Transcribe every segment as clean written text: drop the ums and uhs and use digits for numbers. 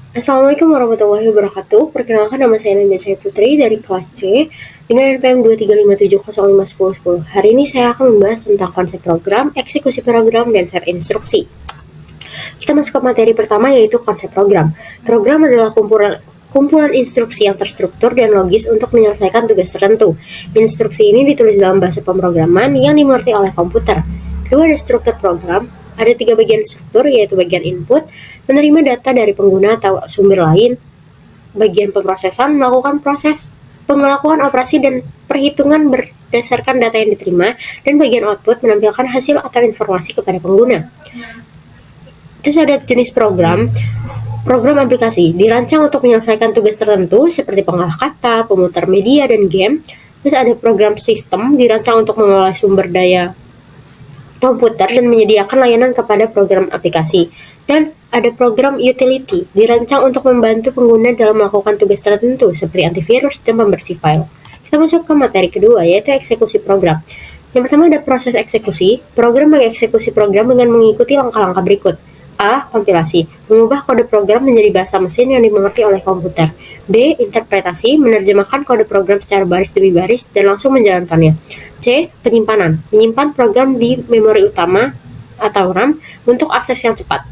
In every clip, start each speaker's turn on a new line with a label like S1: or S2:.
S1: Assalamualaikum warahmatullahi wabarakatuh. Perkenalkan, nama saya Nanda Cahaya Putri dari kelas C dengan NPM 23570515010. Hari ini saya akan membahas tentang konsep program, eksekusi program, dan set instruksi. Kita masuk ke materi pertama, yaitu konsep program. Program adalah kumpulan instruksi yang terstruktur dan logis untuk menyelesaikan tugas tertentu. Instruksi ini ditulis dalam bahasa pemrograman yang dimengerti oleh komputer. Kedua, ada struktur program. Ada 3 bagian struktur, yaitu bagian input, menerima data dari pengguna atau sumber lain, bagian pemrosesan, melakukan proses pengelakuan operasi dan perhitungan berdasarkan data yang diterima, dan bagian output, menampilkan hasil atau informasi kepada pengguna. Terus ada jenis program. Program aplikasi dirancang untuk menyelesaikan tugas tertentu seperti pengolah kata, pemutar media, dan game. Terus ada program sistem dirancang untuk mengelola sumber daya komputer dan menyediakan layanan kepada program aplikasi. Dan ada program utility dirancang untuk membantu pengguna dalam melakukan tugas tertentu seperti antivirus dan pembersih file. Kita masuk ke materi kedua, yaitu eksekusi program. Yang pertama ada proses eksekusi. Program mengeksekusi program dengan mengikuti langkah-langkah berikut. A. Kompilasi, mengubah kode program menjadi bahasa mesin yang dimengerti oleh komputer. B. Interpretasi, menerjemahkan kode program secara baris demi baris dan langsung menjalankannya. C. Penyimpanan, menyimpan program di memori utama atau RAM untuk akses yang cepat.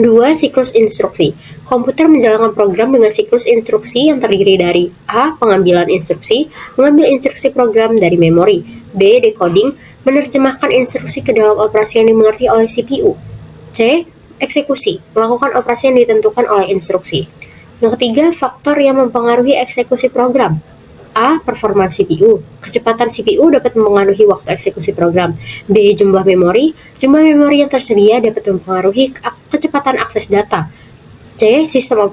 S1: 2. Siklus instruksi, komputer menjalankan program dengan siklus instruksi yang terdiri dari A. Pengambilan instruksi, mengambil instruksi program dari memori. B. Decoding, menerjemahkan instruksi ke dalam operasi yang dimengerti oleh CPU. C. Eksekusi, melakukan operasi yang ditentukan oleh instruksi. Yang ketiga, faktor yang mempengaruhi eksekusi program. A. Performa CPU, kecepatan CPU dapat mempengaruhi waktu eksekusi program. B. Jumlah memori yang tersedia dapat mempengaruhi kecepatan akses data. C. Sistem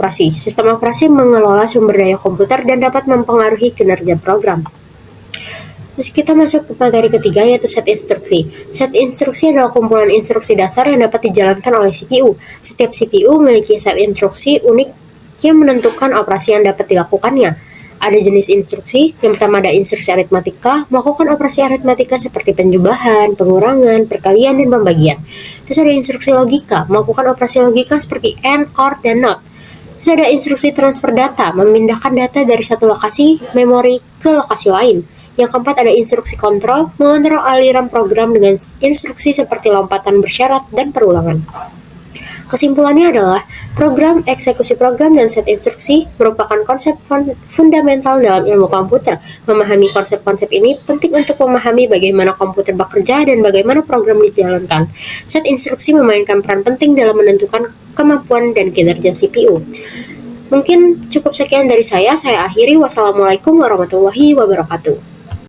S1: operasi mengelola sumber daya komputer dan dapat mempengaruhi kinerja program. Terus kita masuk ke materi ketiga, yaitu set instruksi. Set instruksi adalah kumpulan instruksi dasar yang dapat dijalankan oleh CPU. Setiap CPU memiliki set instruksi unik yang menentukan operasi yang dapat dilakukannya. Ada jenis instruksi. Yang pertama ada instruksi aritmatika, melakukan operasi aritmatika seperti penjumlahan, pengurangan, perkalian, dan pembagian. Terus ada instruksi logika, melakukan operasi logika seperti AND, OR, dan NOT. Terus ada instruksi transfer data, memindahkan data dari satu lokasi memori ke lokasi lain. Yang keempat ada instruksi kontrol, mengontrol aliran program dengan instruksi seperti lompatan bersyarat dan perulangan. Kesimpulannya adalah, program, eksekusi program, dan set instruksi merupakan konsep fundamental dalam ilmu komputer. Memahami konsep-konsep ini penting untuk memahami bagaimana komputer bekerja dan bagaimana program dijalankan. Set instruksi memainkan peran penting dalam menentukan kemampuan dan kinerja CPU. Mungkin cukup sekian dari saya akhiri. Wassalamualaikum warahmatullahi wabarakatuh.